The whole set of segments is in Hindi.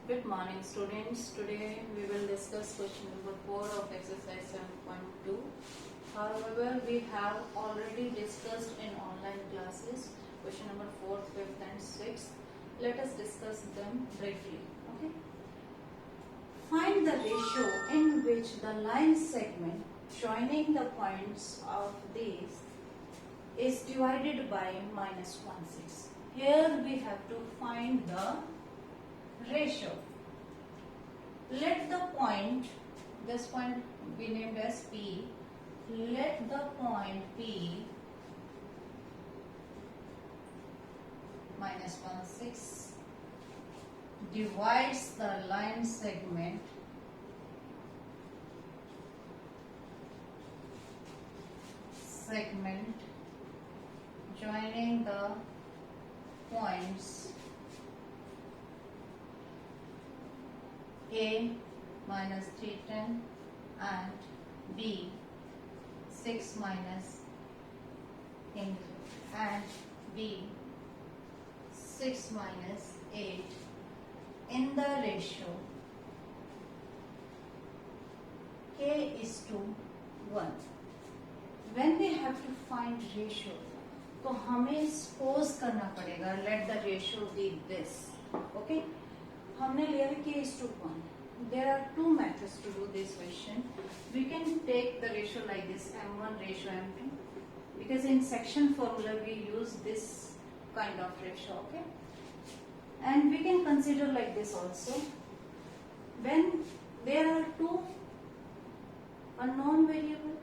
Good morning students. Today we will discuss question number 4 of exercise 7.2. However, we have already discussed in online classes question number 4, 5th and 6th. Let us discuss them briefly. Okay. Find the ratio in which the line segment joining the points of these is divided by minus 1/6. Here we have to find the ratio. Let the point, this point be named as P, let the point P minus 1/6 divides the line segment joining the points A minus 310 and B 6 minus and B 6 minus 8 in the ratio K is to 1. When we have to find ratio, तो हमें suppose करना पड़ेगा let the ratio be this. Okay? हमने लिया है K is to 1. There are two methods to do this question. We can take the ratio like this, M1 ratio M2, because in section formula we use this kind of ratio, okay? And we can consider like this also. When there are two unknown variable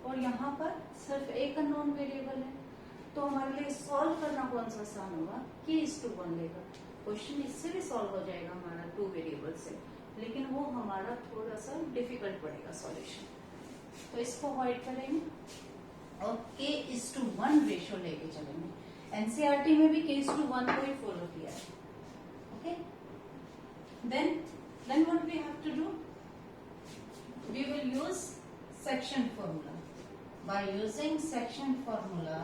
और यहाँ पर सिर्फ एक unknown variable है, तो हमारे लिए सॉल्व करना कौन सा आसान होगा? K is to 1 लेगा. क्वेश्चन इससे भी सॉल्व हो जाएगा हमारा 2 वेरिएबल से, लेकिन वो हमारा थोड़ा सा डिफिकल्ट पड़ेगा सॉल्यूशन. तो इसको अवॉइड करेंगे और K is to 1 रेशियो लेके चलेंगे. एनसीईआरटी में भी K is to 1 को ही फॉलो किया है. Okay, then what we have to do, we will use section formula. By using section formula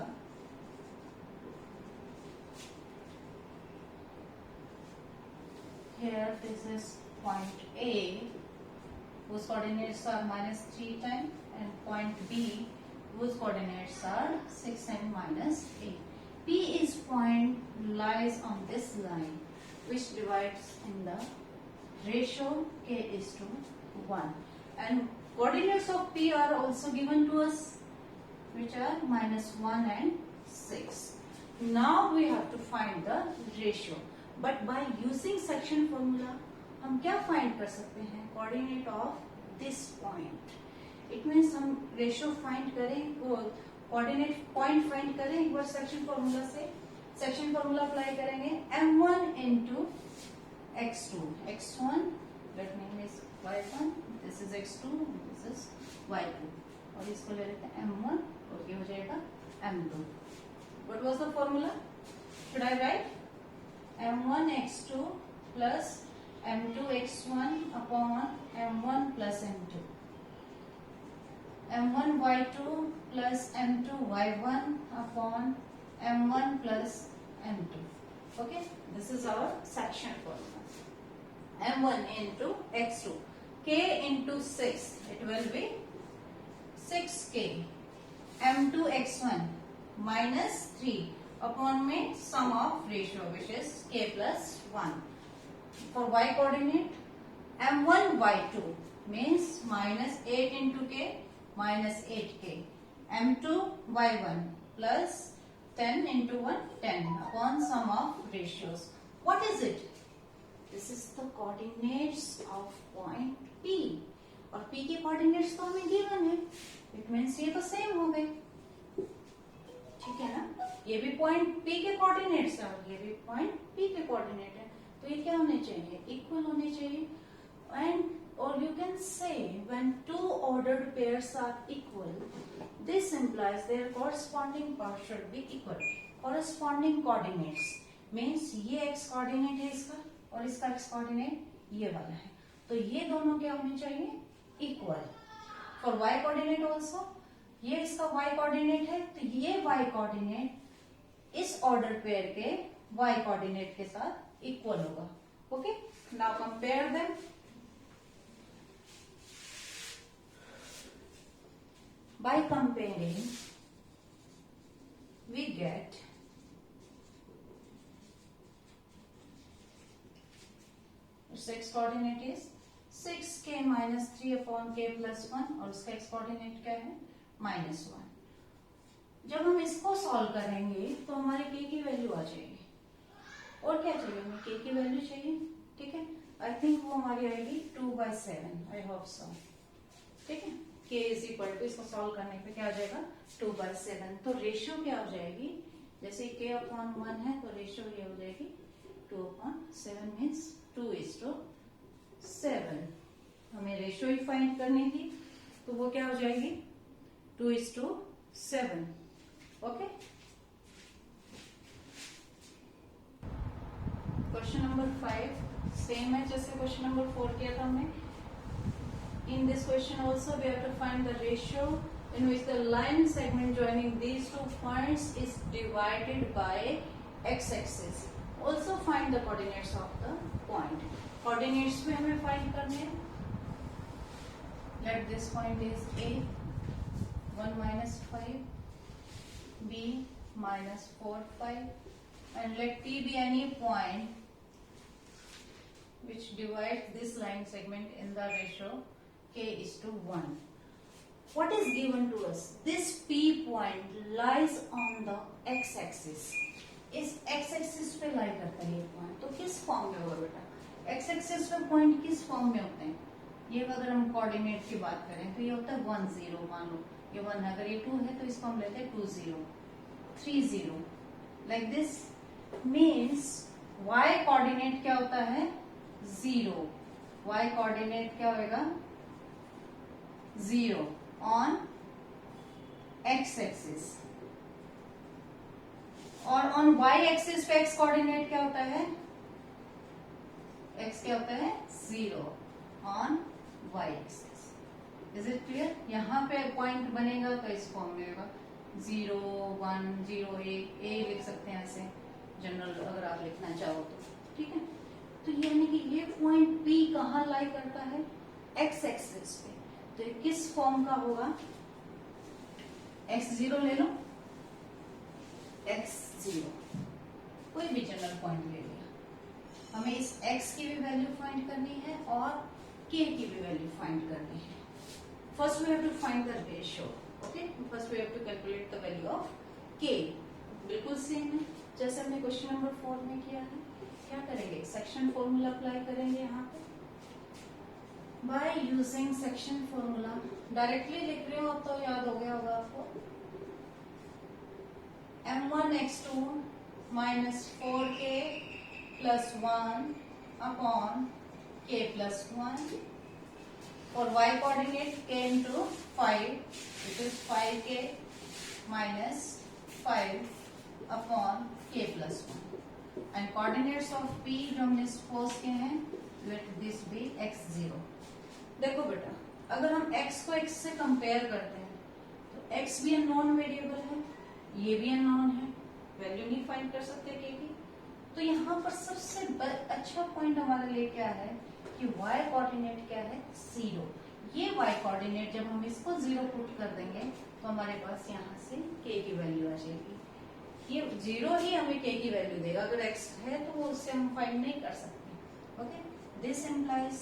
here this is point A whose coordinates are minus 310 and point B whose coordinates are 6 and minus 8. P is point lies on this line which divides in the ratio K is to 1, and coordinates of P are also given to us which are minus 1 and 6. Now we have to find the ratio. But by using section formula हम क्या फाइंड कर सकते हैं? Coordinate of this point. It means हम रेशियो फाइंड करें, कोऑर्डिनेट पॉइंट फाइंड करें एक बार सेक्शन फॉर्मूला से. सेक्शन फॉर्मूला अप्लाई करेंगे m1 into x2. x1 that name is y1, this is x2, this is y2, और इसको ले लेते हैं m1 और ये हो जाएगा m2. What was the formula? Should I right m1 x2 plus m2 x1 upon m1 plus m2, m1 y2 plus m2 y1 upon m1 plus m2. Okay, this is our section formula. m1 into x2, k into 6, it will be 6k. m2 x1 minus 3 upon में sum of ratio which is k plus 1. For y coordinate m1 y2 means minus 8 into k minus 8k. m2 y1 plus 10 into 1 10 upon sum of ratios. What is it? This is the coordinates of point P, और P के coordinates तो हमें given है. It means ये तो same हो गए. ठीक है ना? ये भी पॉइंट P के कोऑर्डिनेट्स है और ये भी पॉइंट P के कोऑर्डिनेट है, तो ये क्या होने चाहिए? इक्वल होने चाहिए. एंड और you can say when two ordered pairs are equal, this implies their corresponding part should be equal. Corresponding coordinates means ये x कोऑर्डिनेट है इसका और इसका x कोऑर्डिनेट ये वाला है, तो ये दोनों क्या होने चाहिए? Equal. For y coordinate also ये इसका y कोऑर्डिनेट है, तो ये y कोऑर्डिनेट इस ऑर्डर पेयर के y कोऑर्डिनेट के साथ इक्वल होगा. Okay, now compare them. By comparing, we get its x coordinate is 6k minus 3 upon k plus 1 और उसका x कोऑर्डिनेट क्या है -1। जब हम इसको सॉल्व करेंगे तो हमारे k की वैल्यू आ जाएगी। और क्या चाहिए हमें, k की वैल्यू चाहिए, ठीक है। आई थिंक वो हमारी आएगी 2/7, आई होप सो, ठीक है। k इज इक्वल टू, इसको सॉल्व करने पे क्या आ जाएगा 2/7। तो रेशियो क्या हो जाएगी, जैसे k अपॉन 1 है तो रेशियो ये हो जाएगी 2/7 मीन्स 2:7। हमें रेशियो ही फाइंड करनी थी तो वो क्या हो जाएगी 2:7। ओके, क्वेश्चन नंबर 5 सेम है जैसे क्वेश्चन नंबर 4 किया था हमने। In this question also we have to find the ratio in which the line segment joining these two points is divided by x-axis. Also find the coordinates of the point. Coordinates भी हमें find करने हैं। Let this point is A, 1 minus 5, B minus 4, 5, and let T be any point which divides this line segment in the ratio k:1. What is given to us? This P point lies on the x-axis. इस x-axis पे लाई करता है ये पॉइंट, तो किस फॉर्म में होगा बेटा, x-axis पे पॉइंट किस फॉर्म में होते हैं, ये अगर हम कोऑर्डिनेट की बात करें तो ये होता है 1 0, मान लो ये 1 है, अगर ये 2 है तो इसको हम लेते हैं 2 0, 3 0, like this. Means y coordinate क्या होता है 0, y कोऑर्डिनेट क्या होगा 0 on x-axis, और on y-axis पे x कोऑर्डिनेट क्या होता है, x क्या होता है 0 on y-axis। Is it clear? यहाँ पे पॉइंट बनेगा तो इस फॉर्म में होगा 0 1 0 1, a लिख सकते हैं ऐसे जनरल अगर आप लिखना चाहो तो, ठीक है। तो यानी कि ये पॉइंट P कहाँ लाई करता है x-axis पे, तो ये किस फॉर्म का होगा, x0 ले लो, x0 कोई भी जनरल पॉइंट ले लिया, हमें इस x की भी वैल्यू फाइंड करनी है और k की भी वैल्यू फाइंड करनी है। First we have to find the ratio, okay, first we have to calculate the value of k। बिल्कुल सेम है जैसे हमने क्वेश्चन नंबर 4 में किया है। क्या करेंगे, सेक्शन फॉर्मूला अप्लाई करेंगे यहाँ पे। By using section formula, directly लिख रही हूँ अब तो याद हो गया होगा आपको। m1 x2 minus 4k plus 1 upon k plus 1 for y coordinate k into 5, which is 5k minus 5 upon k plus 1, and coordinates of p जो हमने सपोज किए हैं, let this be x0। देखो बेटा, अगर हम x को x से कंपेयर करते हैं तो x भी अननोन वेरिएबल है, ये भी अननोन है, वैल्यू नहीं फाइंड कर सकते k की। तो यहाँ पर सबसे अच्छा पॉइंट हमारे लिए क्या है कि y कोऑर्डिनेट क्या है 0। ये y कोऑर्डिनेट जब हम इसको 0 पुट कर देंगे तो हमारे पास यहाँ से k की वैल्यू आ जाएगी। ये 0 ही हमें k की वैल्यू देगा, अगर x है तो वो उससे हम फाइंड नहीं कर सकते। Okay, this implies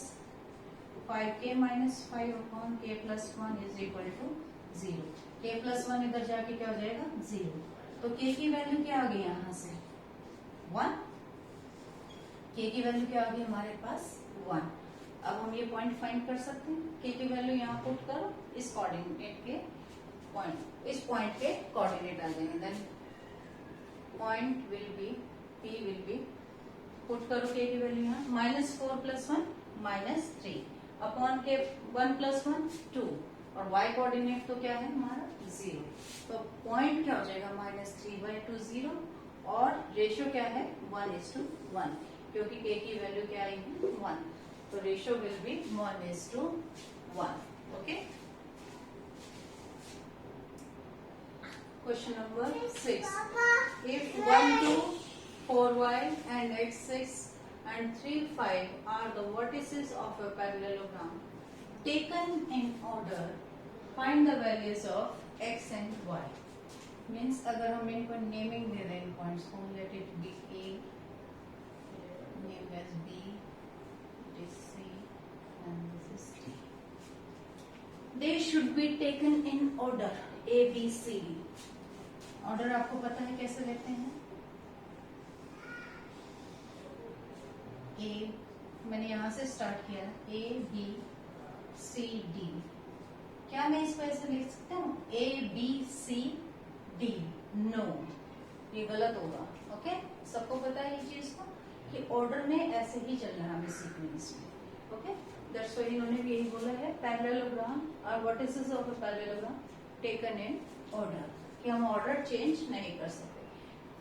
5k minus 5 upon k plus 1 is equal to 0। k plus 1 इधर जाके क्या हो जाएगा 0, तो k की वैल्यू क्या आ गई यहाँ से 1, k की वैल्यू क्या आ गई हमारे पास 1। अब हम ये पॉइंट फाइंड कर सकते हैं, k की वैल्यू यहाँ पुट करो, इस कोऑर्डिनेट के पॉइंट, इस पॉइंट के कोऑर्डिनेट आ जाएंगे, then point will be p will be, put करो k की वैल्यू यहाँ -4 + 1 -3 अपॉन के 1 + 1 2, और y कोऑर्डिनेट तो क्या है हमारा 0, तो पॉइंट क्या हो जाएगा -3/2 0, और रेशियो क्या है 1:1, क्योंकि k की वैल्यू क्या आई है 1, तो ratio will be 1:1। Okay, question number 6, if 1 2 4y and x6 and 3, 5 are the vertices of a parallelogram. Taken in order, find the values of x and y. Means अगर हम इनको नेमिंग दे दें इन पॉइंट्स को, let it be A, name as B, it is C, and this is D. They should be taken in order A, B, C, D. Order आपको पता है कैसे लेते हैं? ए, मैंने यहां से स्टार्ट किया, A, B, C, D. क्या मैं इसको ऐसे लिख सकता हूँ? A, B, C, D. No, ये गलत होगा. ओके, सबको पता है ये चीज को कि ऑर्डर में ऐसे ही चलना है हमें सीक्वेंस में. ओके, दैट्स व्हाई इन्होंने भी यही बोला है पैरेललोग्राम और vertices of a parallelogram taken in order, कि हम ऑर्डर चेंज नहीं कर सकते.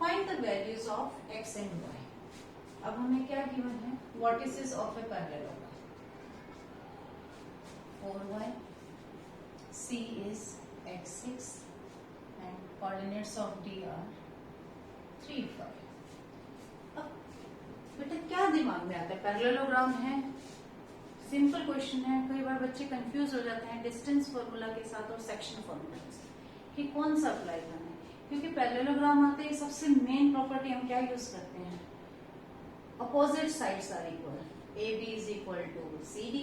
Find the values of x and y. अब हमें क्या गिवन है? Vertices of a parallelogram. 4y, C is x6 and coordinates of D are 3, 5. अब बेटा क्या दिमाग में आता है? पैरेललोग्राम है, सिंपल क्वेश्चन है. कई बार बच्चे कंफ्यूज हो जाते हैं डिस्टेंस फॉर्मूला के साथ और सेक्शन फॉर्मूला के साथ कि कौन सा अप्लाई करना है. क्योंकि पैरेललोग्राम आते ही सबसे मेन प्रॉपर्टी हम क्या यूज करते हैं? Opposite sides are equal. AB is equal to CD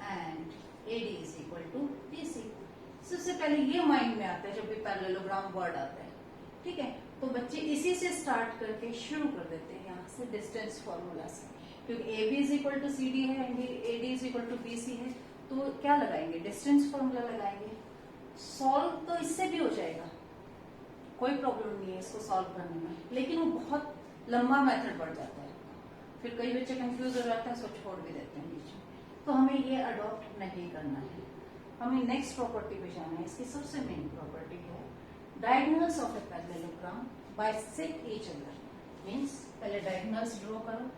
and AD is equal to BC. सबसे पहले ये माइंड में आता है जब भी पैरेललोग्राम वर्ड आता है. ठीक है, तो बच्चे इसी से स्टार्ट करके शुरू कर देते हैं यहाँ से डिस्टेंस फॉर्मूला से. क्योंकि AB is equal to CD है and AD is equal to BC है, तो क्या लगाएंगे? डिस्टेंस फॉर्मूला लगाएंगे. सॉल्व तो इससे भी हो जाएगा, कोई प्रॉब्लम नहीं है इसको सॉल्व करने में, लेकिन वो बहुत लंबा मेथड पड़ जाता है. फिर कई बच्चे कंफ्यूज हो जाते हैं, उसको छोड़ भी देते हैं बीच में. तो हमें ये अडॉप्ट नहीं करना है. हमें नेक्स्ट प्रॉपर्टी पे जाना है. इसकी सबसे मेन प्रॉपर्टी है diagonals of a parallelogram bisect each other. Means पहले डायगोनल्स ड्रॉ करो.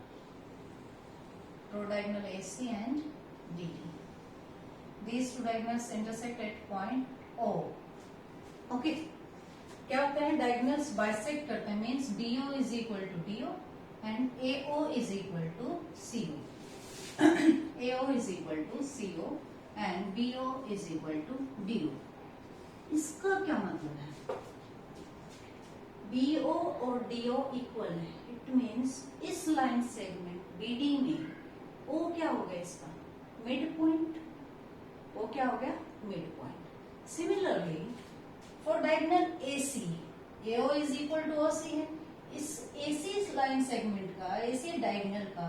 Draw diagonal AC and DD. These two diagonals intersect at point O. Okay, क्या होता है? डायगोनल्स बाइसेक्ट करते हैं. Means DO is equal to DO and AO is equal to CO. AO is equal to CO and BO is equal to DO. इसका क्या मतलब है? BO और DO इक्वल है. इट मीन्स इस लाइन सेगमेंट BD में O क्या हो गया? इसका मिड पॉइंट. O क्या हो गया? Mid point. Similarly for diagonal AC, AO is equal to OC है. इस AC लाइन सेगमेंट का, AC डायगोनल का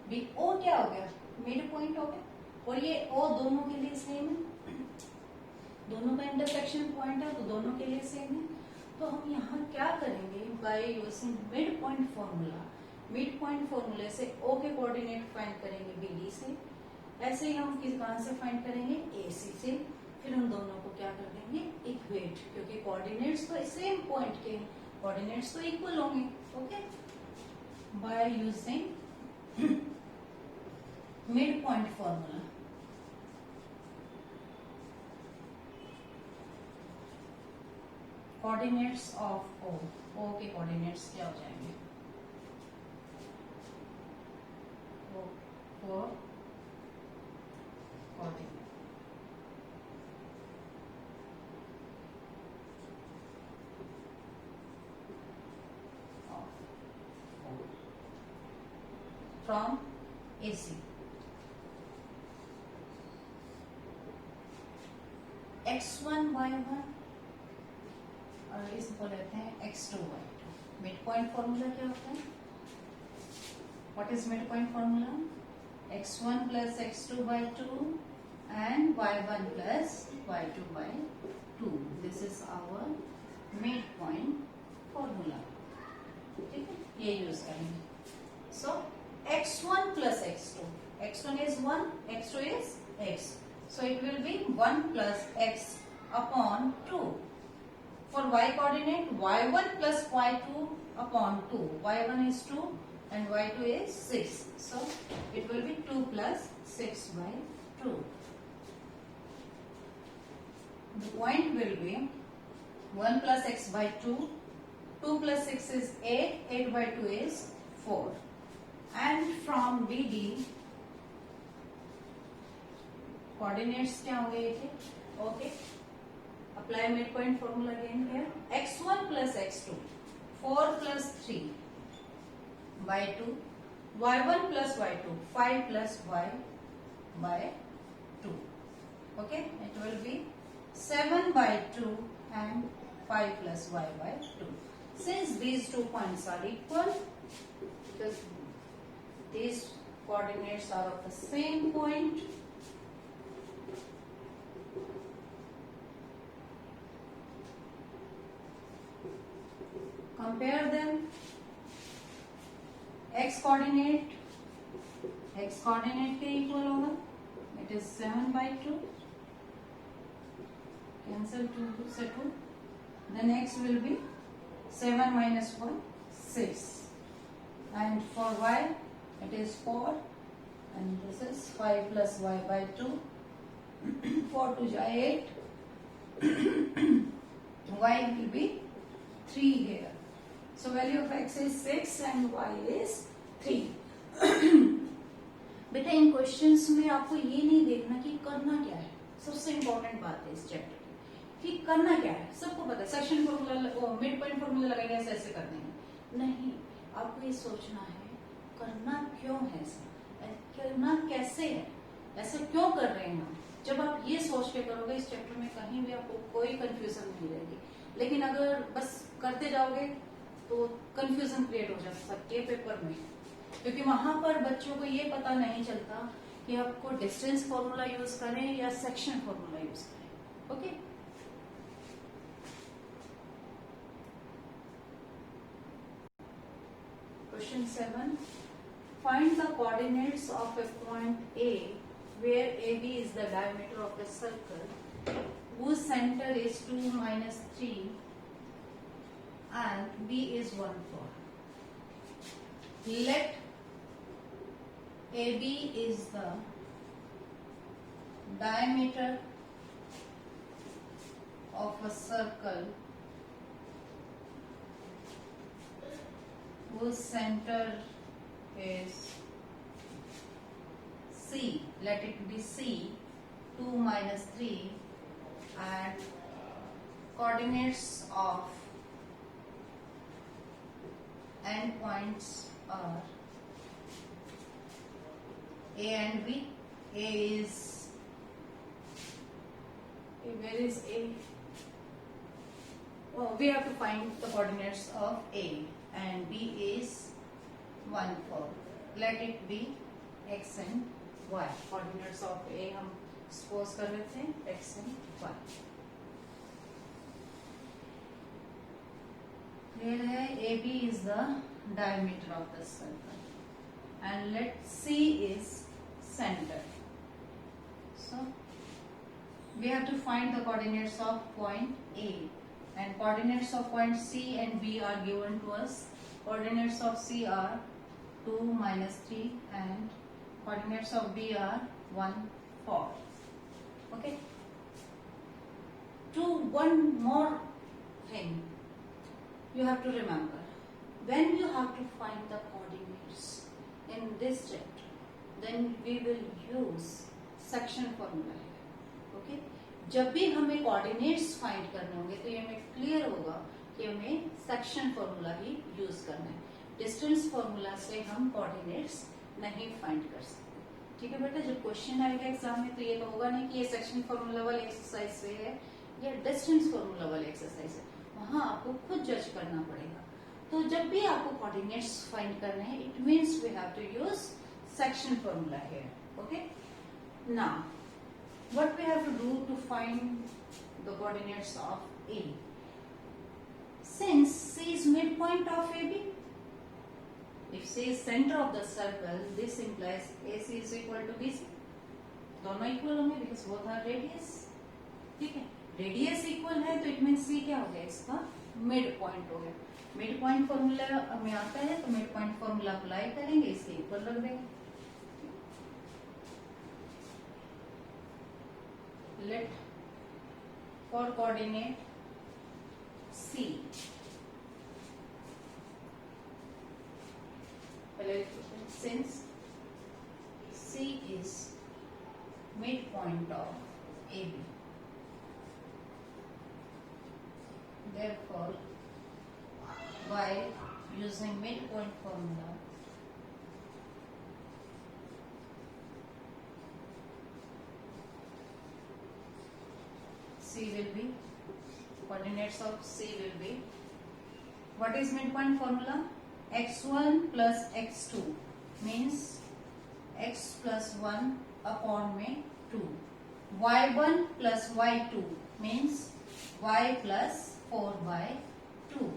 भी O क्या हो गया? मिड पॉइंट हो गया. और ये O दोनों के लिए सेम है, दोनों का इंटरसेक्शन पॉइंट है, तो दोनों के लिए सेम है. तो हम यहाँ क्या करेंगे? By using mid point formula. Mid point फॉर्मूले से O के कोऑर्डिनेट फाइंड करेंगे BD से. ऐसे ही हम कहाँ से फाइंड करेंगे? AC से. फिर हम दोनों को क्या कर देंगे? इक्वेट, क्योंकि कोऑर्डिनेट्स तो सेम पॉइंट के, कोऑर्डिनेट्स तो इक्वल होंगे. Okay, by using mid point formula. Coordinates of O के कोऑर्डिनेट्स क्या हो जाएंगे? O coordinate from AC. x1 y1 और इसको लेते हैं x2 y2. Mid point formula क्या होता है? What is mid point formula? x1 plus x2 by 2 and y1 plus y2 by 2. This is our mid point formula. ठीक है, ये यूज करेंगे. So x1 plus x2. x1 is 1, x2 is x. So it will be 1 plus x upon 2. For y coordinate, y1 plus y2 upon 2. y1 is 2 and y2 is 6. So it will be 2 plus 6 by 2. The point will be 1 plus x by 2. 2 plus 6 is 8. 8 by 2 is 4. and from BD coordinates क्या होंगे ये? Okay, apply mid point formula again here. x1 plus x2, 4 plus 3 by 2, y1 plus y2, 5 plus y by 2. Okay, it will be 7 by 2 and 5 plus y by 2. Since these 2 points are equal, because these coordinates are of the same point, compare them. X coordinate के equal होगा, it is 7 by 2, cancel 2 से 2, then x will be 7 minus 1, 6, and for y it is 4, and this is 5 plus y by 2, 4 to 8, y will be 3 here. So value of x is 6 and y is 3. बेटा इन क्वेश्चंस में आपको ये नहीं देखना कि करना क्या है. सबसे इम्पोर्टेंट बात है इस चैप्टर की कि करना क्या है. सबको पता है section formula, mid point formula लगाएंगे, ऐसे ऐसे करने हैं. नहीं, आपको ये सोचना है करना क्यों है, करना कैसे है, ऐसे क्यों कर रहे हैं हम. जब आप ये सोच के करोगे इस चैप्टर में कहीं भी आपको कोई कंफ्यूजन नहीं रहेगी. लेकिन अगर बस करते जाओगे तो कंफ्यूजन क्रिएट हो जाता है पेपर में, क्योंकि वहां पर बच्चों को ये पता नहीं चलता कि आपको डिस्टेंस फॉर्मूला यूज करें या सेक्शन फॉर्मूला यूज करें. Okay, question 7. Find the coordinates of A point A where AB is the diameter of a circle whose center is 2 minus 3 and B is 1, 4. Let AB is the diameter of a circle whose center is C. Let it be C, 2 minus 3, and coordinates of endpoints are A and B. A is, where is A? Oh, we have to find the coordinates of A, and B is 1, 4. Let it be X and Y. Coordinates of A हम suppose कर लेते हैं X and Y. Here है AB is the diameter of the circle and let C is center. So we have to find the coordinates of point A, and coordinates of point C and B are given to us. Coordinates of C are 2 minus 3 and coordinates of B are 1, 4. Okay. To one more thing you have to remember, when you have to find the coordinates in this chapter, then we will use section formula here. Okay, जब भी हमें coordinates find करने होंगे तो ये हमें clear होगा कि हमें section formula ही use करना है. Distance formula से हम coordinates नहीं find कर सकते. ठीक है बेटा, जब क्वेश्चन आएगा एग्जाम में तो ये तो होगा नहीं कि ये सेक्शन फॉर्मूला वाली एक्सरसाइज से है या डिस्टेंस फॉर्मूला वाली एक्सरसाइज है. वहां आपको खुद जज करना पड़ेगा. तो जब भी आपको कोऑर्डिनेट्स फाइंड करने हैं, it means we have to use section formula here. Okay, now what we have to do to find the coordinates of A. सिंस C is midpoint of AB, if C is center of the circle, this implies AC is equal to BC. दोनों इक्वल होंगे because both are radius. ठीक है, रेडियस इक्वल है तो इट मीन C क्या हो गया, इसका मिड पॉइंट हो गया. मिड पॉइंट फॉर्मूला में आता है तो मिड पॉइंट फॉर्मूला अप्लाई करेंगे, इसके इक्वल रख देंगे. लेट फॉर कोऑर्डिनेट C, पहले से midpoint of AB. Therefore, by using midpoint formula, C will be, coordinates of C will be, what is midpoint formula? x1 plus x2 means x plus 1 upon में 2. y1 plus y2 means y plus 4 by 2.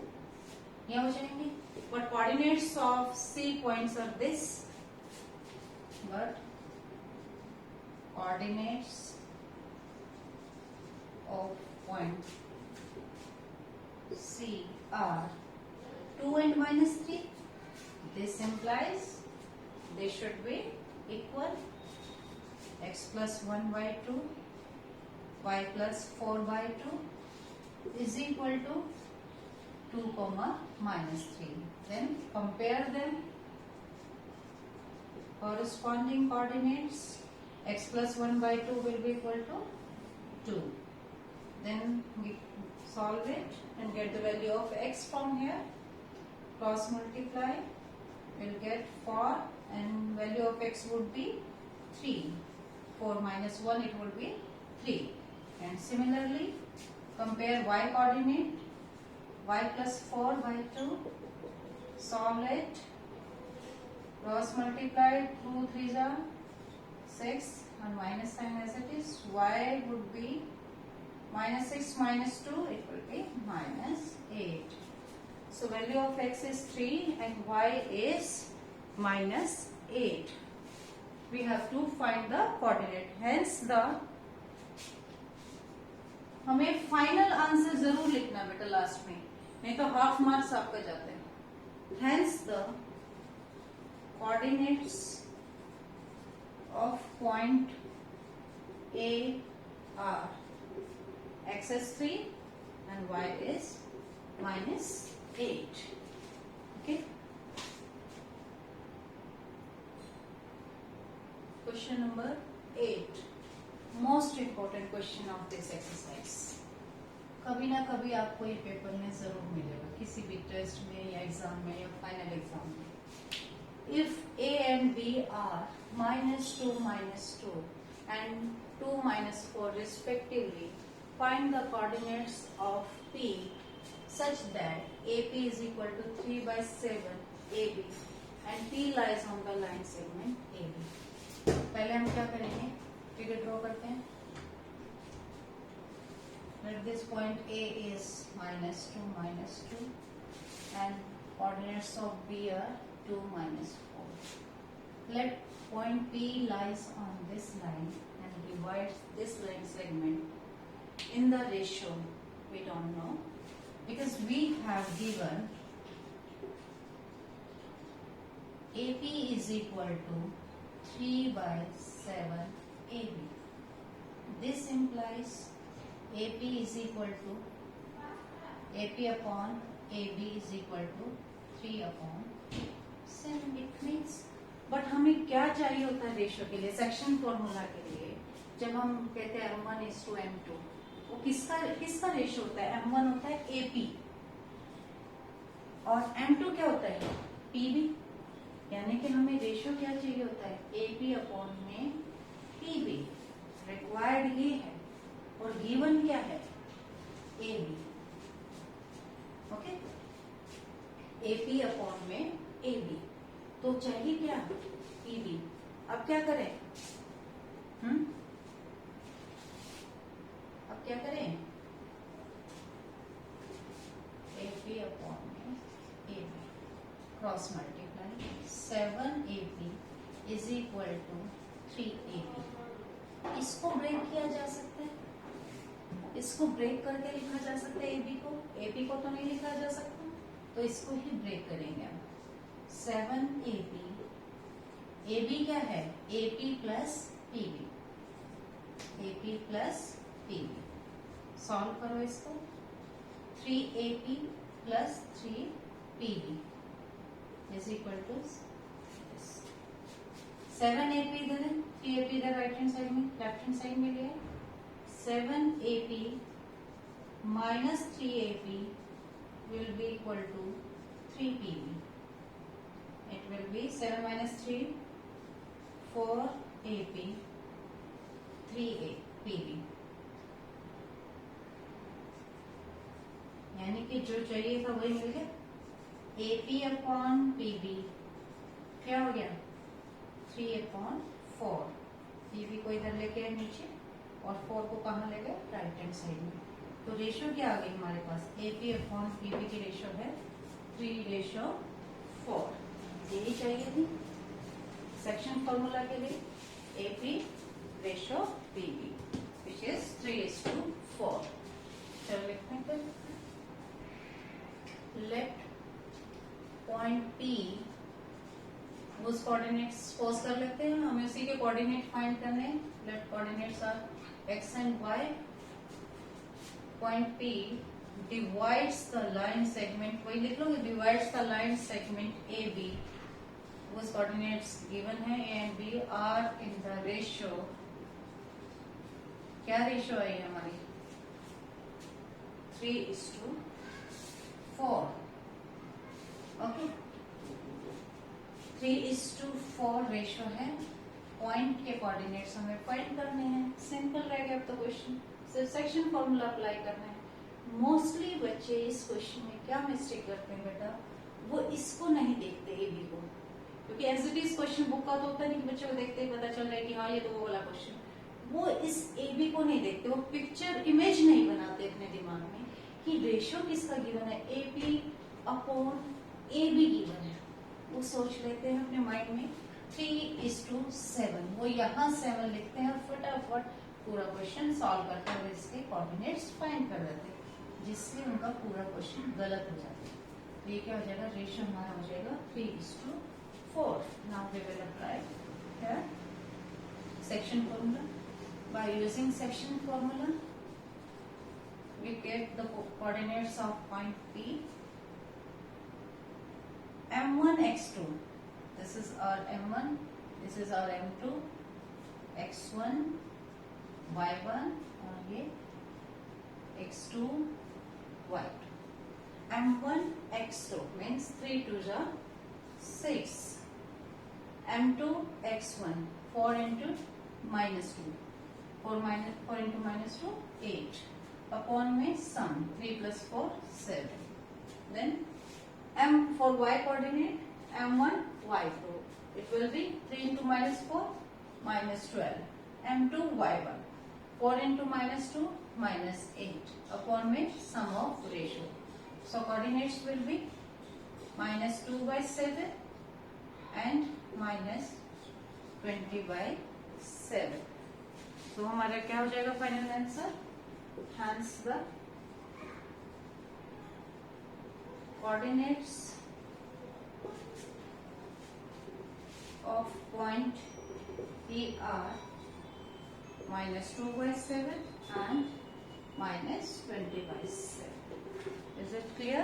ये हो जाएंगे. But coordinates of C points are this. But coordinates of point C are 2 and minus 3. This implies they should be equal. X plus 1 by 2, y plus 4 by 2 is equal to 2 comma minus 3. Then compare them. Corresponding coordinates, x plus 1 by 2 will be equal to 2. Then we solve it and get the value of x from here. Cross multiply, we'll get 4 and value of x would be 3. 4 minus 1 it would be 3. And similarly, compare y coordinate, y plus 4 by 2, solve it, cross multiply, 2 3s are 6 and minus sign as it is, y would be minus 6 minus 2, it will be minus 8. So value of x is 3 and y is minus 8. We have to find the coordinate. Hence the हमें फाइनल आंसर जरूर लिखना बेटा लास्ट में, नहीं तो हाफ मार्क्स आपका जाते हैं. Hence the coordinates of point A are x is 3 and y is minus 8. Okay. Question number 8. Most important question of this exercise. कभी ना कभी आपको ये पेपर में जरूर मिलेगा, किसी भी टेस्ट में या एग्जाम में या फाइनल एग्जाम में. If A and B are minus 2 minus 2 and 2 minus 4 respectively, find the coordinates of P such that AP is equal to 3 by 7 AB and P lies on the line segment AB. पहले हम क्या करेंगे, फिगर ड्रॉ करते हैं. Let this point A is minus 2 minus 2 and coordinates of B are 2 minus 4. Let point P lies on this line and divides this line segment in the ratio we don't know, because we have given AP is equal to 3 by 7 AB. This implies AP is equal to AP upon AB is equal to 3 upon 7. It means, but हमें क्या चाहिए होता है रेशियो के लिए, सेक्शन फॉर्मूला के लिए. जब हम कहते हैं M1 is to M2, वो किसका रेशियो होता है? M1 होता है AP और M2 क्या होता है? PB. यानी कि हमें रेशियो क्या चाहिए होता है? AP अपॉन में PB. रिक्वायर्ड ये है और गिवन क्या है? AB. ओके, AP अपॉन में AB. तो चाहिए क्या? PB. अब क्या करें? अब क्या करें? AP अपॉन में AB. Cross multiply, 7AP is equal to 3AB. इसको ब्रेक किया जा सकता है, इसको ब्रेक करके लिखा जा सकता है. AB को तो नहीं लिखा जा सकता, तो इसको ही ब्रेक करेंगे हम. 7AP, AB क्या है? AP plus PB. AP plus PB. Solve करो इसको. 3AP plus 3PB is equal to 7AP इधर है, 3AP इधर राइट हैंड साइड में, लेफ्ट हैंड साइड में लिया है। 7AP minus 3AP will be equal to 3PB. It will be 7 minus 3, 4AP, 3PB. यानी कि जो चाहिए था वही मिल गया। AP अपॉन PB क्या हो गया? 3/4। PB को इधर लेके आए नीचे और 4 को कहाँ ले गए? राइट हैंड साइड में। तो रेशियो क्या आ गई हमारे पास? AP अपॉन PB की रेशियो है 3/4। यही चाहिए थी सेक्शन फॉर्मूला के लिए, AP ratio PB which is 3/4। चलो लिखते हैं फिर। लेट पॉइंट P उस कोऑर्डिनेट्स पोज कर लेते हैं, हमें उसी के कोऑर्डिनेट फाइंड करने हैं। Let coordinates are x and y। Point P divides the line segment, वही लिख लो, divides the line segment AB। उस कोऑर्डिनेट्स गिवन है A and B are in the ratio, क्या रेशियो है हमारी? 3/4। ओके, 3/4 रेशियो है। पॉइंट के कोऑर्डिनेट्स हमें फाइंड करने हैं। सिंपल रह गया अब तो क्वेश्चन, सिर्फ सेक्शन फॉर्मूला अप्लाई करना है। मोस्टली बच्चे इस क्वेश्चन में क्या मिस्टेक करते हैं बेटा, वो इसको नहीं देखते AB को, क्योंकि as it is question book का तो होता नहीं कि बच्चों को देखते ही पता चल रहा है कि हाँ ये तो वो वाला क्वेश्चन। वो इस AB को नहीं देखते, वो पिक्चर इमेज नहीं बनाते अपने दिमाग में कि रेशियो किसका गिवन है, AP अपॉन AB गिवन है। वो सोच लेते हैं अपने माइंड में 3/7, वो यहाँ 7 लिखते हैं और फटाफट पूरा क्वेश्चन सॉल्व करते हुए इसके कोऑर्डिनेट्स फाइंड कर देते हैं, जिससे उनका पूरा क्वेश्चन गलत हो जाता है। ये क्या हो जाएगा? रेशियो हमारा हो जाएगा 3/4। Now we will apply here section formula. By using section formula we get the coordinates of point P, M1 x2, this is our M1, this is our M2, x1 y1 और ये x2 y2। M1 x2 means 3 2s are 6, M2 x1 4 into -2, 4 into -2 8, upon में sum 3 plus 4 7, then M for y coordinate M1 y2, it will be 3 into -4 -12, M2 y1 4 into -2 -8, upon में sum of ratio, so coordinates will be -2/7 and -20/7। तो हमारा क्या हो जाएगा final answer? Hence the coordinates of point P are -2/7 and -20/7. Is it clear?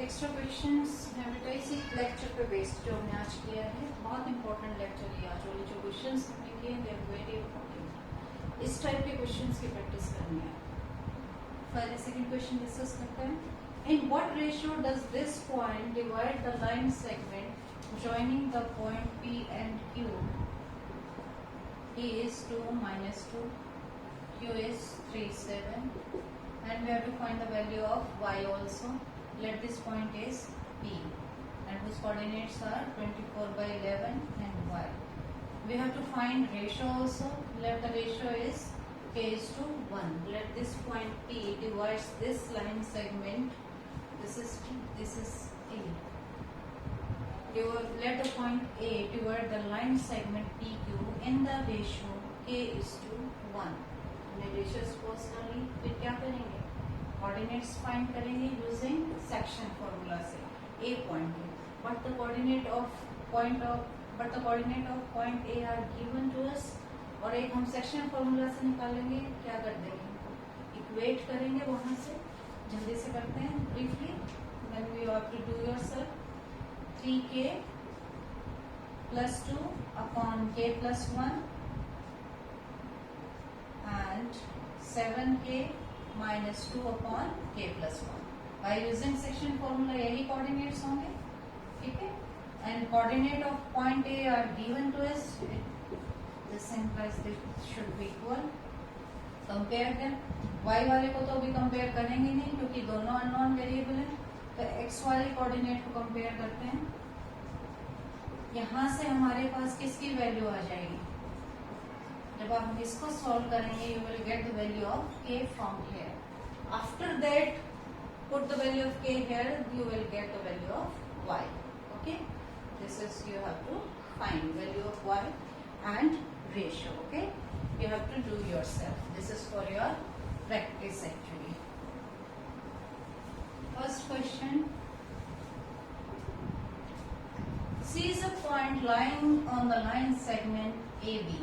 Extra questions है बेटा इसी लेक्चर पे बेस्ड जो हमने आज किया है। बहुत इंपॉर्टेंट लेक्चर है आज वाले जो क्वेश्चंस हमने किए दे आर वेरी इंपॉर्टेंट। इस टाइप के क्वेश्चंस की प्रैक्टिस करनी है। पहले सेकंड क्वेश्चन डिस्कस करते हैं। In what ratio does this point divide the line segment joining the point P and Q? P is 2 -2, Q is 3 7, and we have to find the value of y also. Let this point is P and whose coordinates are 24/11 and y. We have to find ratio also. Let the ratio is K is to 1. Let this point P divides this line segment. This is P, this is A. Let the point A divide the line segment PQ in the ratio K is to 1. हमने ratio suppose कर ली, फिर क्या करेंगे? कोऑर्डिनेट्स फाइंड करेंगे यूजिंग सेक्शन फॉर्मूला से। A पॉइंट है, but the coordinate of point A are given to us, और एक हम सेक्शन फॉर्मूला से निकालेंगे। क्या कर देंगे? इक्वेट करेंगे वहां से। जल्दी से करते हैं briefly. then you have to do yourself. 3k plus 2 upon k plus 1 and 7k minus 2 upon k plus 1. By using section formula यही coordinates होंगे, ठीक है? And coordinate of point A are given to us. This implies they should be equal. Compare them. Y वाले को तो अभी compare करेंगे नहीं क्योंकि दोनों unknown variable हैं. तो x वाले coordinate को compare करते हैं. यहाँ से हमारे पास किसकी वैल्यू आ जाएगी? जब आप इसको सॉल्व करेंगे you will get the value of k from here. After that, put the value of k here, you will get the value of y. Okay? This is you have to find value of y and ratio. Okay? You have to do yourself. This is for your practice actually. First question. C is a point lying on the line segment AB.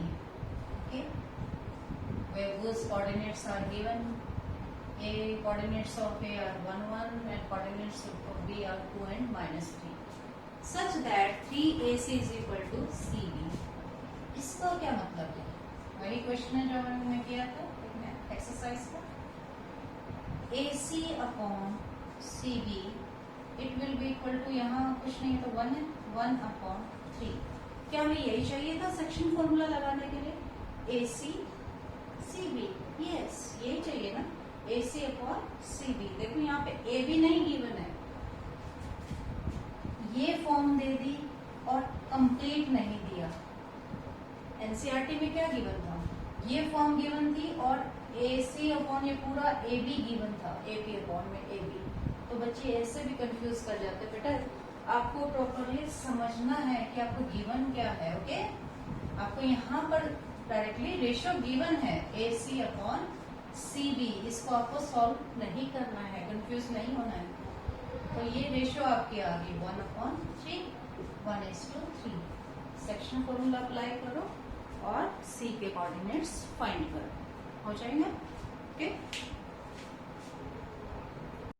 Okay? Where whose coordinates are given. A coordinates of A are 1, 1 and coordinates of B are 2 and minus 3. Such that 3AC is equal to CB. इसका क्या मतलब है? वही क्वेश्चन है जो हमने किया था एक्सरसाइज का. AC upon CB it will be equal to, यहाँ कुछ नहीं तो 1 है, 1 अपॉन 3. क्या हमें यही चाहिए था सेक्शन फॉर्मूला लगाने के लिए? AC CB, यस यही चाहिए ना. AC upon CB. देखो यहाँ पे A भी नहीं गिवन है, ये फॉर्म दे दी और कंप्लीट नहीं दिया. एनसीईआरटी में क्या गिवन था? ये फॉर्म गिवन थी और AC अपॉन ये पूरा AB गिवन था, AP अपॉन में AB. तो बच्चे ऐसे भी कंफ्यूज कर जाते. बेटा आपको प्रॉपरली समझना है कि आपको गिवन क्या है. ओके, आपको यहाँ पर डायरेक्टली रेशियो गिवन है AC अपॉन CB. इसको आपको सॉल्व नहीं करना है, कंफ्यूज नहीं होना है. तो ये रेशियो आपकी आ गई 1/3, 1:3. सेक्शन फॉर्मूला अप्लाई करो और C के कोऑर्डिनेट्स फाइंड करो, हो जाएंगे. ओके.